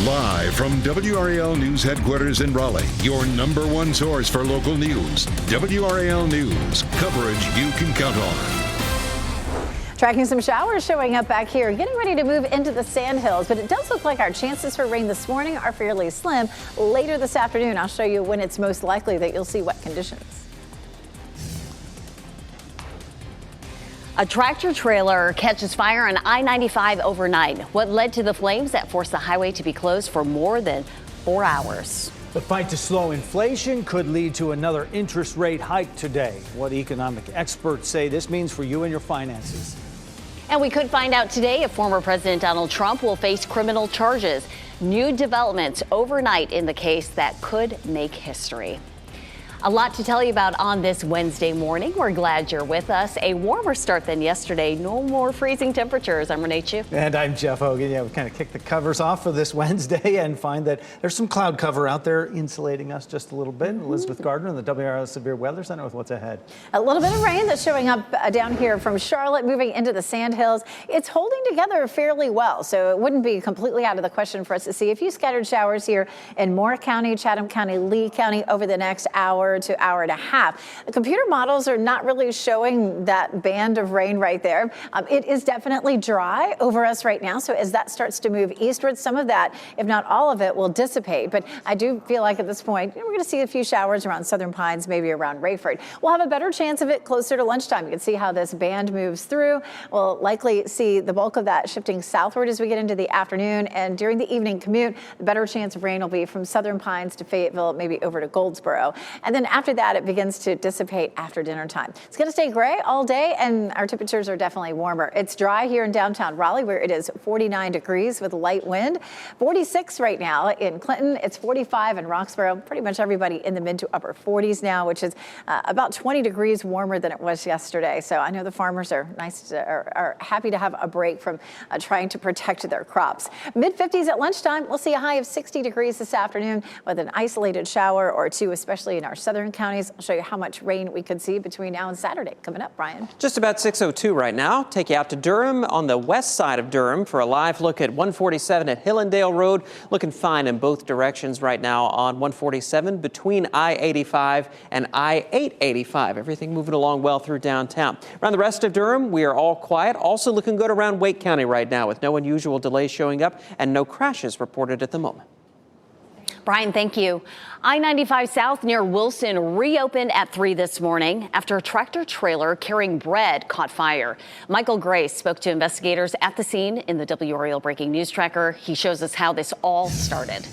Live from WRAL News Headquarters in Raleigh, your number one source for local news. WRAL News, coverage you can count on. Tracking some showers showing up back here, getting ready to move into the Sandhills, but it does look like our chances for rain this morning are fairly slim. Later this afternoon, I'll show you when it's most likely that you'll see wet conditions. A tractor trailer catches fire on I-95 overnight. What led to the flames that forced the highway to be closed for more than 4 hours? The fight to slow inflation could lead to another interest rate hike today. What economic experts say this means for you and your finances. And we could find out today if former President Donald Trump will face criminal charges. New developments overnight in the case that could make history. A lot to tell you about on this Wednesday morning. We're glad you're with us. A warmer start than yesterday. No more freezing temperatures. I'm Renee Chu. And I'm Jeff Hogan. Yeah, we kind of kicked the covers off for this Wednesday and find that there's some cloud cover out there insulating us just a little bit. Elizabeth Gardner in the WRAL Severe Weather Center with what's ahead. A little bit of rain that's showing up down here from Charlotte, moving into the Sandhills. It's holding together fairly well, so it wouldn't be completely out of the question for us to see a few scattered showers here in Moore County, Chatham County, Lee County over the next hour to hour and a half. The computer models are not really showing that band of rain right there. It is definitely dry over us right now. So as that starts to move eastward, some of that, if not all of it, will dissipate. But I do feel like at this point, we're going to see a few showers around Southern Pines, maybe around Rayford. We'll have a better chance of it closer to lunchtime. You can see how this band moves through. We'll likely see the bulk of that shifting southward as we get into the afternoon. And during the evening commute, the better chance of rain will be from Southern Pines to Fayetteville, maybe over to Goldsboro. And then after that, it begins to dissipate after dinner time. It's going to stay gray all day, and our temperatures are definitely warmer. It's dry here in downtown Raleigh, where it is 49 degrees with light wind. 46 right now in Clinton. It's 45 in Roxborough. Pretty much everybody in the mid to upper 40s now, which is about 20 degrees warmer than it was yesterday. So I know the farmers are are happy to have a break from trying to protect their crops. Mid 50s at lunchtime. We'll see a high of 60 degrees this afternoon with an isolated shower or two, especially in our southern counties. I'll show you how much rain we could see between now and Saturday. Coming up, Brian. Just about 6:02 right now. Take you out to Durham on the west side of Durham for a live look at 147 at Hillendale Road. Looking fine in both directions right now on 147 between I-85 and I-885. Everything moving along well through downtown. Around the rest of Durham, we are all quiet. Also looking good around Wake County right now with no unusual delays showing up and no crashes reported at the moment. Brian, thank you. I-95 South near Wilson reopened at 3 this morning after a tractor trailer carrying bread caught fire. Michael Grace spoke to investigators at the scene in the WRAL Breaking News Tracker. He shows us how this all started.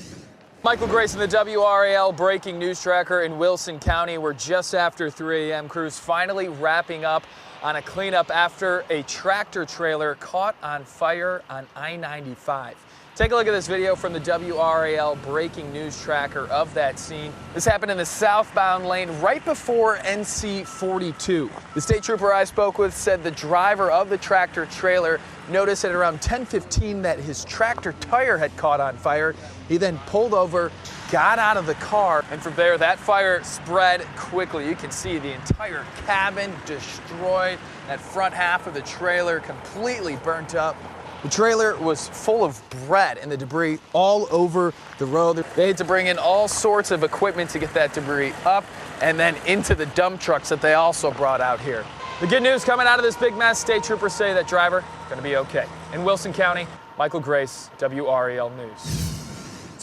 Michael Grace in the WRAL Breaking News Tracker in Wilson County. We're just after 3 a.m. Crews finally wrapping up on a cleanup after a tractor trailer caught on fire on I-95. Take a look at this video from the WRAL Breaking News Tracker of that scene. This happened in the southbound lane right before NC 42. The state trooper I spoke with said the driver of the tractor trailer noticed at around 10:15 that his tractor tire had caught on fire. He then pulled over, got out of the car, and from there that fire spread quickly. You can see the entire cabin destroyed, that front half of the trailer completely burnt up. The trailer was full of bread and the debris all over the road. They had to bring in all sorts of equipment to get that debris up and then into the dump trucks that they also brought out here. The good news coming out of this big mess, state troopers say that driver going to be okay. In Wilson County, Michael Grace, WRAL News.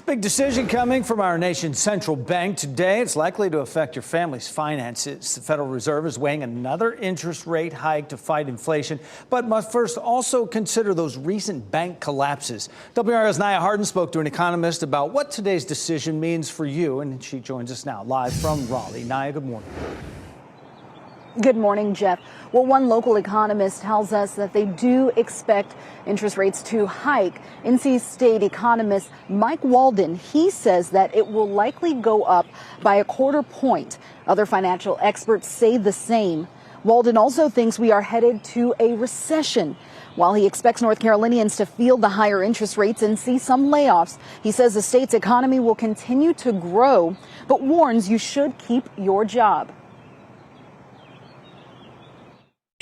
Big decision coming from our nation's central bank today. It's likely to affect your family's finances. The Federal Reserve is weighing another interest rate hike to fight inflation, but must first also consider those recent bank collapses. WRAL's Nia Hardin spoke to an economist about what today's decision means for you, and she joins us now live from Raleigh. Nia, good morning. Good morning, Jeff. Well, one local economist tells us that they do expect interest rates to hike. NC State economist Mike Walden, he says that it will likely go up by a quarter point. Other financial experts say the same. Walden also thinks we are headed to a recession. While he expects North Carolinians to feel the higher interest rates and see some layoffs, he says the state's economy will continue to grow, but warns you should keep your job.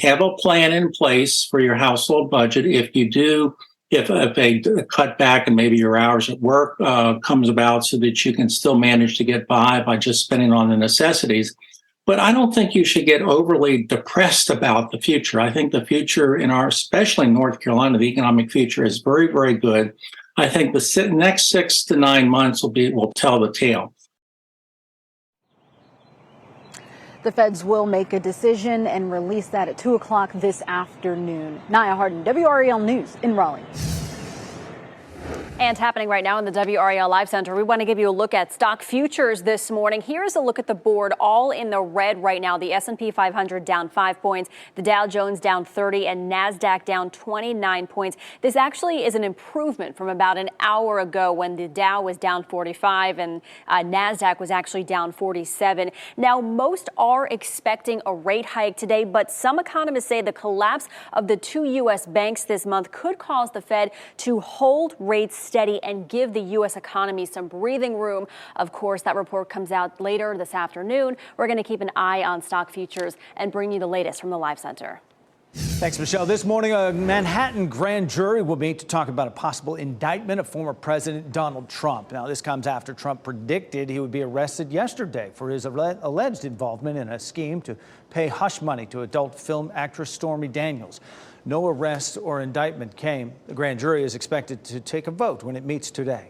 Have a plan in place for your household budget. If you do if a cutback and maybe your hours at work comes about so that you can still manage to get by just spending on the necessities. But I don't think you should get overly depressed about the future. I think the future especially in North Carolina, the economic future is very, very good. I think the next 6 to 9 months will tell the tale. The feds will make a decision and release that at 2 o'clock this afternoon. Naya Harden, WRAL News in Raleigh. And happening right now in the WRAL Live Center, we want to give you a look at stock futures this morning. Here's a look at the board, all in the red right now. The S&P 500 down 5 points, the Dow Jones down 30, and NASDAQ down 29 points. This actually is an improvement from about an hour ago when the Dow was down 45 and NASDAQ was actually down 47. Now, most are expecting a rate hike today, but some economists say the collapse of the 2 U.S. banks this month could cause the Fed to hold rates steady and give the U.S. economy some breathing room. Of course, that report comes out later this afternoon. We're going to keep an eye on stock futures and bring you the latest from the Live Center. Thanks, Michelle. This morning, a Manhattan grand jury will meet to talk about a possible indictment of former President Donald Trump. Now, this comes after Trump predicted he would be arrested yesterday for his alleged involvement in a scheme to pay hush money to adult film actress Stormy Daniels. No arrest or indictment came. The grand jury is expected to take a vote when it meets today.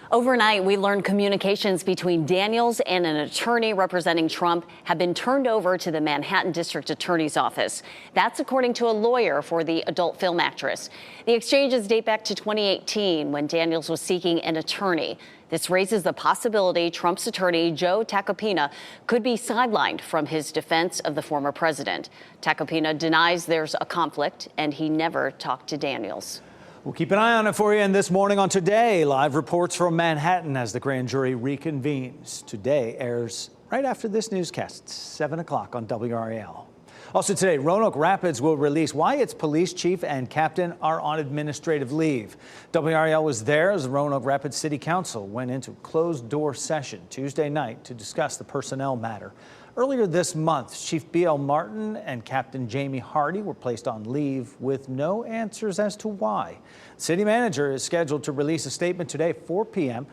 Overnight, we learned communications between Daniels and an attorney representing Trump have been turned over to the Manhattan District Attorney's Office. That's according to a lawyer for the adult film actress. The exchanges date back to 2018 when Daniels was seeking an attorney. This raises the possibility Trump's attorney, Joe Tacopina, could be sidelined from his defense of the former president. Tacopina denies there's a conflict, and he never talked to Daniels. We'll keep an eye on it for you. And this morning on Today, live reports from Manhattan as the grand jury reconvenes. Today airs right after this newscast, 7 o'clock on WRAL. Also today, Roanoke Rapids will release why its police chief and captain are on administrative leave. WRAL was there as the Roanoke Rapids City Council went into closed-door session Tuesday night to discuss the personnel matter. Earlier this month, Chief B.L. Martin and Captain Jamie Hardy were placed on leave with no answers as to why. The city manager is scheduled to release a statement today at 4 p.m.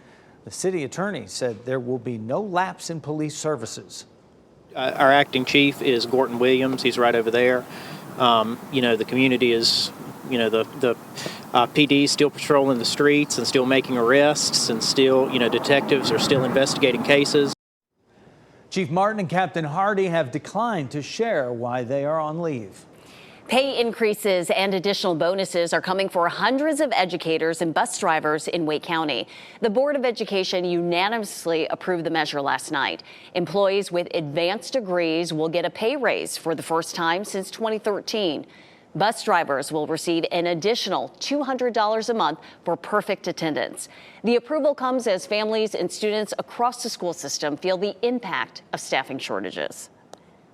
The city attorney said there will be no lapse in police services. Our acting chief is Gorton Williams. He's right over there. The community is, the PD is still patrolling the streets and still making arrests, and still, detectives are still investigating cases. Chief Martin and Captain Hardy have declined to share why they are on leave. Pay increases and additional bonuses are coming for hundreds of educators and bus drivers in Wake County. The Board of Education unanimously approved the measure last night. Employees with advanced degrees will get a pay raise for the first time since 2013. Bus drivers will receive an additional $200 a month for perfect attendance. The approval comes as families and students across the school system feel the impact of staffing shortages.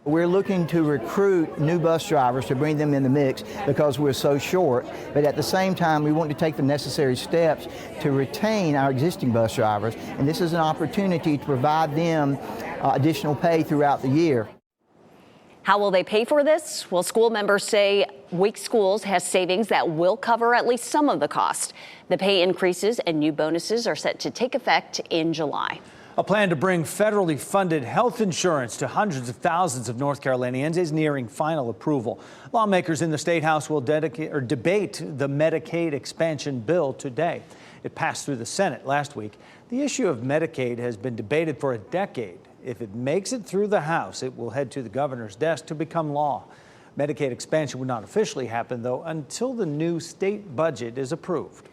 We're looking to recruit new bus drivers to bring them in the mix because we're so short, but at the same time we want to take the necessary steps to retain our existing bus drivers, and this is an opportunity to provide them additional pay throughout the year. How will they pay for this? Well, school members say Wake Schools has savings that will cover at least some of the cost. The pay increases and new bonuses are set to take effect in July. A plan to bring federally funded health insurance to hundreds of thousands of North Carolinians is nearing final approval. Lawmakers in the State House will debate the Medicaid expansion bill today. It passed through the Senate last week. The issue of Medicaid has been debated for a decade. If it makes it through the House, it will head to the governor's desk to become law. Medicaid expansion would not officially happen, though, until the new state budget is approved.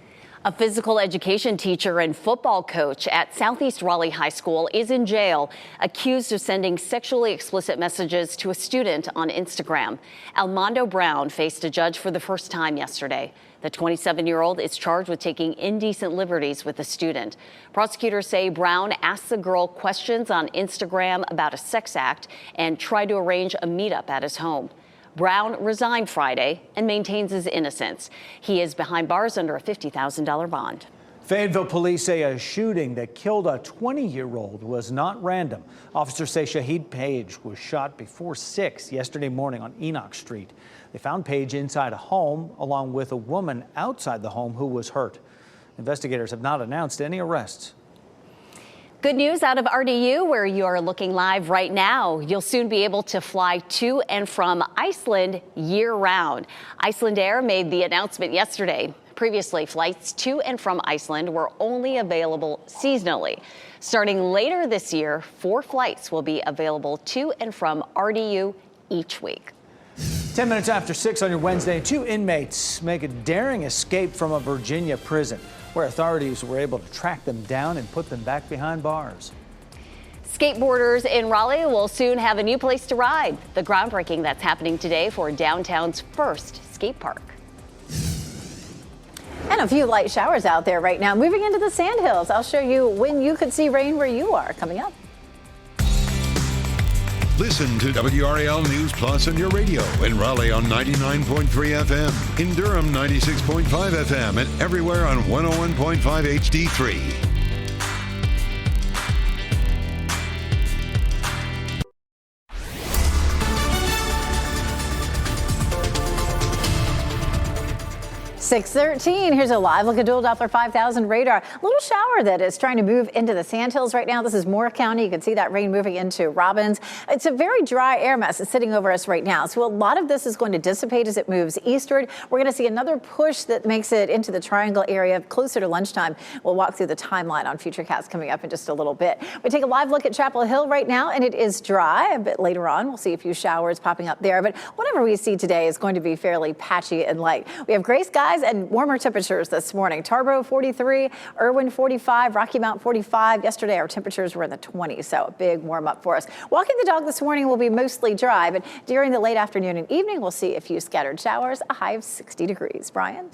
A physical education teacher and football coach at Southeast Raleigh High School is in jail, accused of sending sexually explicit messages to a student on Instagram. Almondo Brown faced a judge for the first time yesterday. The 27-year-old is charged with taking indecent liberties with a student. Prosecutors say Brown asked the girl questions on Instagram about a sex act and tried to arrange a meetup at his home. Brown resigned Friday and maintains his innocence. He is behind bars under a $50,000 bond. Fayetteville police say a shooting that killed a 20-year-old was not random. Officers say Shahid Page was shot before 6 yesterday morning on Enoch Street. They found Page inside a home along with a woman outside the home who was hurt. Investigators have not announced any arrests. Good news out of RDU, where you are looking live right now. You'll soon be able to fly to and from Iceland year-round. Icelandair made the announcement yesterday. Previously, flights to and from Iceland were only available seasonally. Starting later this year, 4 flights will be available to and from RDU each week. 10 minutes after 6 on your Wednesday, 2 inmates make a daring escape from a Virginia prison, where authorities were able to track them down and put them back behind bars. Skateboarders in Raleigh will soon have a new place to ride. The groundbreaking that's happening today for downtown's first skate park. And a few light showers out there right now. Moving into the Sandhills, I'll show you when you could see rain where you are coming up. Listen to WRAL News Plus on your radio in Raleigh on 99.3 FM, in Durham 96.5 FM, and everywhere on 101.5 HD3. 6:13. Here's a live look at dual Doppler 5000 radar. A little shower that is trying to move into the Sandhills right now. This is Moore County. You can see that rain moving into Robbins. It's a very dry air mass that's sitting over us right now. So a lot of this is going to dissipate as it moves eastward. We're going to see another push that makes it into the Triangle area closer to lunchtime. We'll walk through the timeline on Futurecast coming up in just a little bit. We take a live look at Chapel Hill right now, and it is dry. A bit later on, we'll see a few showers popping up there. But whatever we see today is going to be fairly patchy and light. We have gray skies and warmer temperatures this morning. Tarboro 43, Irwin 45, Rocky Mount 45. Yesterday our temperatures were in the 20s, so a big warm up for us. Walking the dog this morning will be mostly dry, but during the late afternoon and evening we'll see a few scattered showers, a high of 60 degrees. Brian?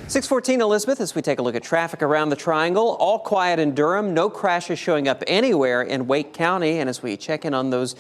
6:14, Elizabeth, as we take a look at traffic around the Triangle. All quiet in Durham. No crashes showing up anywhere in Wake County. And as we check in on those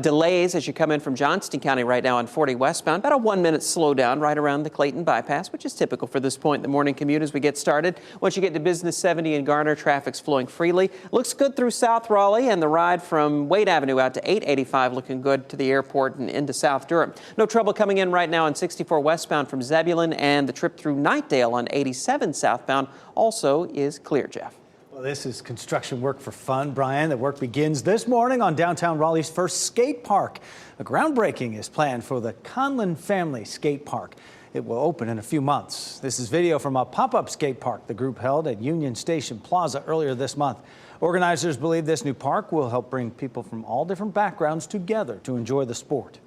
delays as you come in from Johnston County right now on 40 westbound, about a 1-minute slowdown right around the Clayton bypass, which is typical for this point in the morning commute as we get started. Once you get to Business 70 and Garner, traffic's flowing freely. Looks good through South Raleigh, and the ride from Wade Avenue out to 885 looking good to the airport and into South Durham. No trouble coming in right now on 64 westbound from Zebulon, and the trip through Knightdale on 87 southbound also is clear, Jeff. Well, this is construction work for fun, Brian. The work begins this morning on downtown Raleigh's first skate park. A groundbreaking is planned for the Conlon Family Skate Park. It will open in a few months. This is video from a pop-up skate park the group held at Union Station Plaza earlier this month. Organizers believe this new park will help bring people from all different backgrounds together to enjoy the sport.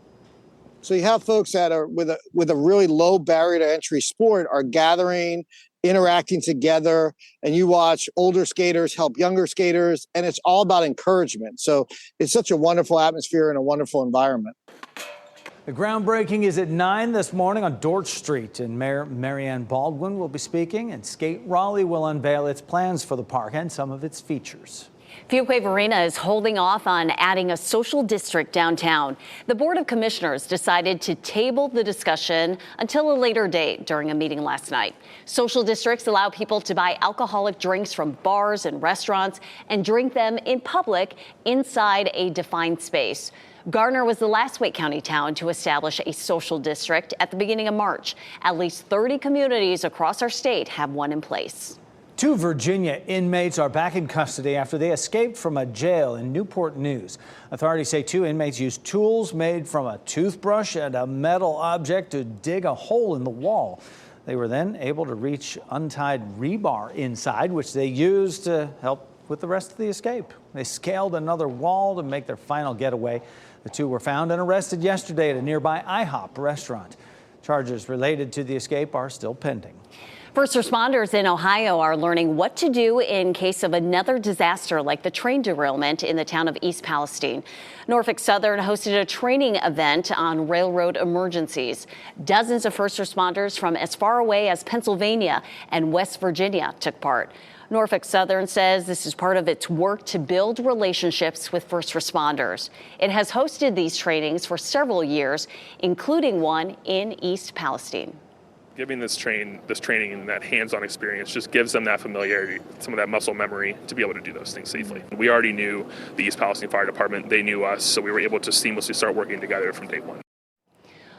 So you have folks that are with a really low barrier to entry sport are gathering, interacting together, and you watch older skaters help younger skaters, and it's all about encouragement. So it's such a wonderful atmosphere and a wonderful environment. The groundbreaking is at 9 this morning on Dorch Street, and Mayor Marianne Baldwin will be speaking, and Skate Raleigh will unveil its plans for the park and some of its features. Fuquay Arena is holding off on adding a social district downtown. The Board of Commissioners decided to table the discussion until a later date during a meeting last night. Social districts allow people to buy alcoholic drinks from bars and restaurants and drink them in public inside a defined space. Garner was the last Wake County town to establish a social district at the beginning of March. At least 30 communities across our state have one in place. 2 Virginia inmates are back in custody after they escaped from a jail in Newport News. Authorities say 2 inmates used tools made from a toothbrush and a metal object to dig a hole in the wall. They were then able to reach untied rebar inside, which they used to help with the rest of the escape. They scaled another wall to make their final getaway. The 2 were found and arrested yesterday at a nearby IHOP restaurant. Charges related to the escape are still pending. First responders in Ohio are learning what to do in case of another disaster like the train derailment in the town of East Palestine. Norfolk Southern hosted a training event on railroad emergencies. Dozens of first responders from as far away as Pennsylvania and West Virginia took part. Norfolk Southern says this is part of its work to build relationships with first responders. It has hosted these trainings for several years, including one in East Palestine. giving this training and that hands-on experience just gives them that familiarity, some of that muscle memory to be able to do those things safely. We already knew the East Palestine Fire Department. They knew us, so we were able to seamlessly start working together from day one.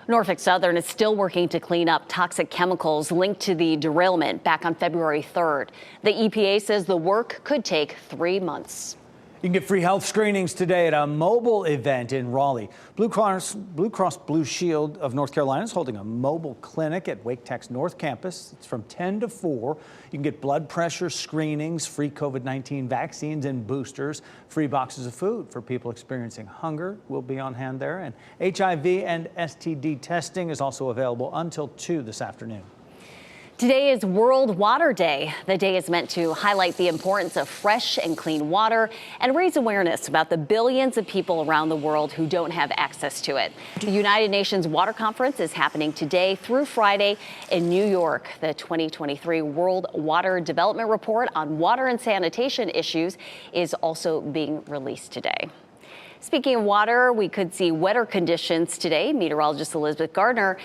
Norfolk Southern is still working to clean up toxic chemicals linked to the derailment back on February 3rd. The EPA says the work could take 3 months. You can get free health screenings today at a mobile event in Raleigh. Blue Cross Blue Shield of North Carolina is holding a mobile clinic at Wake Tech's North Campus. It's from 10 to 4. You can get blood pressure screenings, free COVID-19 vaccines and boosters, free boxes of food for people experiencing hunger will be on hand there. And HIV and STD testing is also available until 2 this afternoon. Today is World Water Day. The day is meant to highlight the importance of fresh and clean water and raise awareness about the billions of people around the world who don't have access to it. The United Nations Water Conference is happening today through Friday in New York. The 2023 World Water Development Report on water and sanitation issues is also being released today. Speaking of water, we could see wetter conditions today. Meteorologist Elizabeth Gardner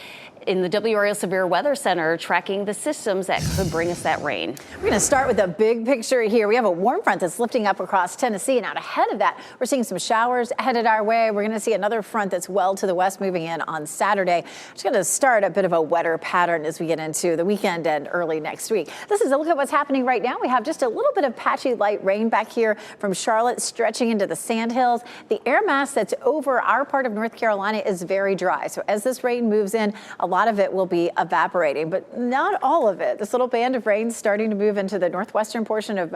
in the WRAL Severe Weather Center tracking the systems that could bring us that rain. We're going to start with a big picture here. We have a warm front that's lifting up across Tennessee, and out ahead of that, we're seeing some showers headed our way. We're going to see another front that's well to the west moving in on Saturday. It's going to start a bit of a wetter pattern as we get into the weekend and early next week. This is a look at what's happening right now. We have just a little bit of patchy light rain back here from Charlotte stretching into the Sandhills. The air mass that's over our part of North Carolina is very dry. So as this rain moves in, a lot of it will be evaporating, but not all of it. This little band of rain starting to move into the northwestern portion of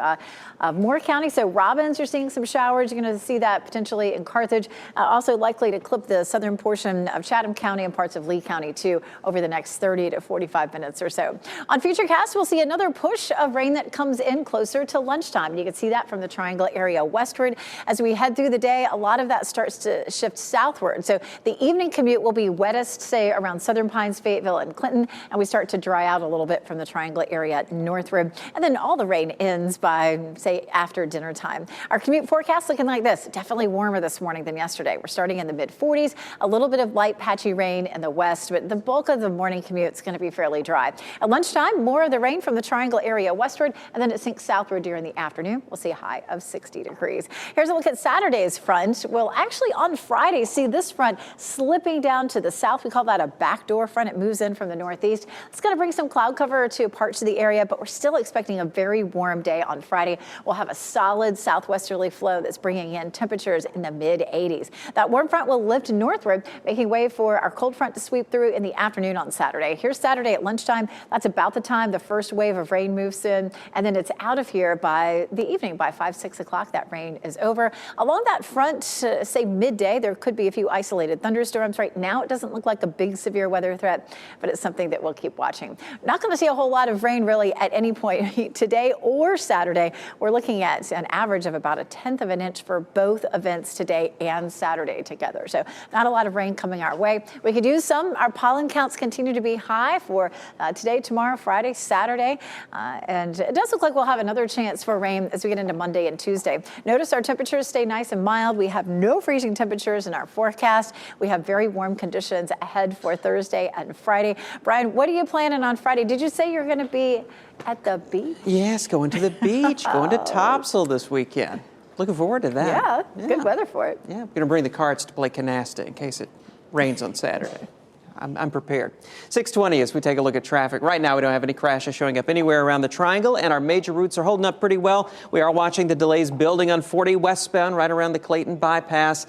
Moore County. So Robbins, you're seeing some showers. You're going to see that potentially in Carthage. Also likely to clip the southern portion of Chatham County and parts of Lee County too over the next 30 to 45 minutes or so. On Futurecast, we'll see another push of rain that comes in closer to lunchtime. You can see that from the Triangle area westward. As we head through the day, a lot of that starts to shift southward. So the evening commute will be wettest, say, around Southern Pines, Fayetteville, and Clinton, and we start to dry out a little bit from the Triangle area northward. And then all the rain ends by, say, after dinner time. Our commute forecast looking like this. Definitely warmer this morning than yesterday. We're starting in the mid-40s, a little bit of light patchy rain in the west, but the bulk of the morning commute is going to be fairly dry. At lunchtime, more of the rain from the Triangle area westward, and then it sinks southward during the afternoon. We'll see a high of 60 degrees. Here's a look at Saturday's front. We'll actually on Friday see this front slipping down to the south. We call that a backdoor front. It moves in from the northeast. It's going to bring some cloud cover to parts of the area, but we're still expecting a very warm day on Friday. We'll have a solid southwesterly flow that's bringing in temperatures in the mid-80s. That warm front will lift northward, making way for our cold front to sweep through in the afternoon on Saturday. Here's Saturday at lunchtime. That's about the time the first wave of rain moves in, and then it's out of here by the evening. By 5, 6 o'clock, that rain is over. Along that front, say midday, there could be a few isolated thunderstorms. Right now, it doesn't look like a big severe weather threat, but it's something that we'll keep watching. Not going to see a whole lot of rain really at any point today or Saturday. We're looking at an average of about 1/10 of an inch for both events today and Saturday together. So not a lot of rain coming our way. We could use some. Our pollen counts continue to be high for today, tomorrow, Friday, Saturday. And it does look like we'll have another chance for rain as we get into Monday and Tuesday. Notice our temperatures stay nice and mild. We have no freezing temperatures in our forecast. We have very warm conditions ahead for Thursday and Friday. Brian, what are you planning on Friday? Did you say you're going to be at the beach? Yes, going to the beach, going to Topsail this weekend. Looking forward to that. Yeah, good weather for it. Yeah, I'm going to bring the carts to play canasta in case it rains on Saturday. I'm prepared. 6:20 as we take a look at traffic. Right now, we don't have any crashes showing up anywhere around the Triangle, and our major routes are holding up pretty well. We are watching the delays building on 40 westbound right around the Clayton bypass.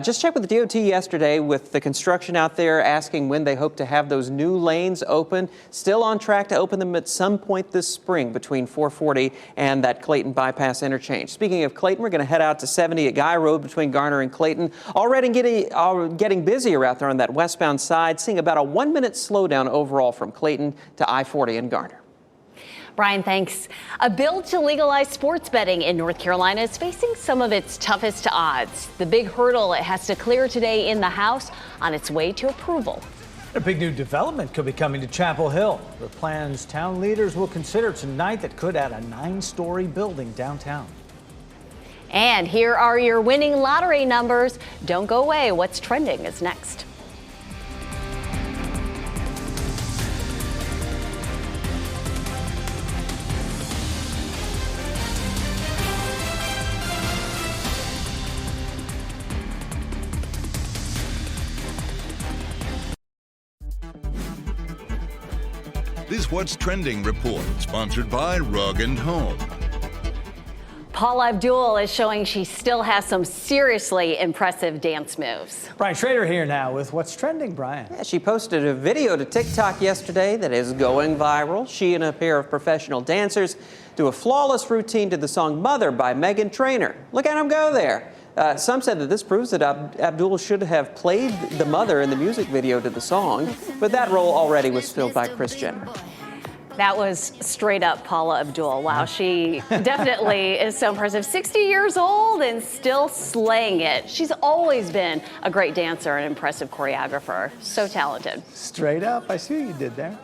Just checked with the DOT yesterday with the construction out there asking when they hope to have those new lanes open. Still on track to open them at some point this spring between 440 and that Clayton bypass interchange. Speaking of Clayton, we're going to head out to 70 at Guy Road between Garner and Clayton. Already getting busier out there on that westbound side, seeing about a 1-minute slowdown overall from Clayton to I-40 and Garner. Brian, thanks. A bill to legalize sports betting in North Carolina is facing some of its toughest odds. The big hurdle it has to clear today in the House on its way to approval. A big new development could be coming to Chapel Hill. The plans town leaders will consider tonight that could add a 9-story building downtown. And here are your winning lottery numbers. Don't go away. What's trending is next. is What's Trending Report, sponsored by Rug & Home. Paula Abdul is showing she still has some seriously impressive dance moves. Brian Schrader here now with What's Trending, Brian. Yeah, she posted a video to TikTok yesterday that is going viral. She and a pair of professional dancers do a flawless routine to the song Mother by Meghan Trainor. Look at them go there. Some said that this proves that Abdul should have played the mother in the music video to the song, but that role already was filled by Kris Jenner. That was straight up Paula Abdul. Wow, she definitely is so impressive. 60 years old and still slaying it. She's always been a great dancer and impressive choreographer. So talented. Straight up. I see what you did there.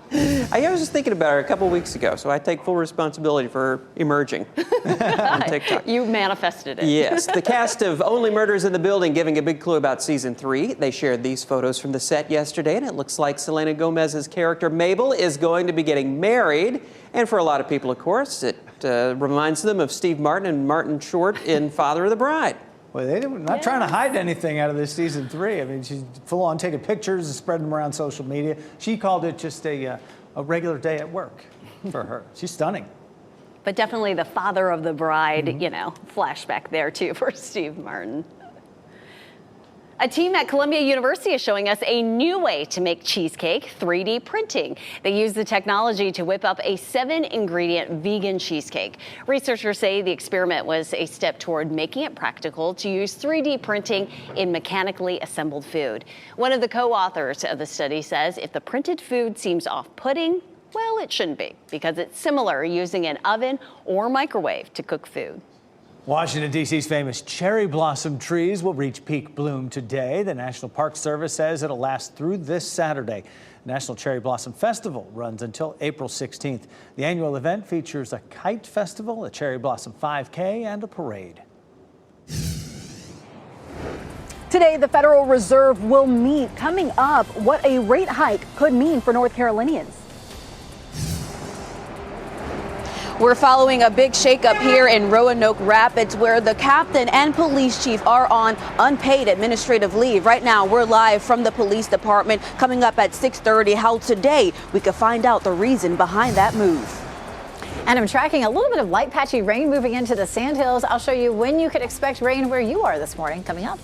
I was just thinking about her a couple weeks ago, so I take full responsibility for her emerging on TikTok. You manifested it. Yes. The cast of Only Murders in the Building giving a big clue about season 3. They shared these photos from the set yesterday, and it looks like Selena Gomez's character Mabel is going to be getting married. And for a lot of people, of course, it reminds them of Steve Martin and Martin Short in Father of the Bride. Well, they're not trying to hide anything out of this season 3. I mean, she's full on taking pictures and spreading them around social media. She called it just a regular day at work for her. She's stunning. But definitely the Father of the Bride, you know, flashback there too for Steve Martin. A team at Columbia University is showing us a new way to make cheesecake, 3D printing. They use the technology to whip up a 7-ingredient vegan cheesecake. Researchers say the experiment was a step toward making it practical to use 3D printing in mechanically assembled food. One of the co-authors of the study says if the printed food seems off-putting, well, it shouldn't be, because it's similar using an oven or microwave to cook food. Washington, D.C.'s famous cherry blossom trees will reach peak bloom today. The National Park Service says it'll last through this Saturday. The National Cherry Blossom Festival runs until April 16th. The annual event features a kite festival, a cherry blossom 5K, and a parade. Today, the Federal Reserve will meet. Coming up, what a rate hike could mean for North Carolinians. We're following a big shakeup here in Roanoke Rapids, where the captain and police chief are on unpaid administrative leave. Right now, we're live from the police department. Coming up at 6:30, how today we could find out the reason behind that move. And I'm tracking a little bit of light patchy rain moving into the Sandhills. I'll show you when you could expect rain where you are this morning, coming up.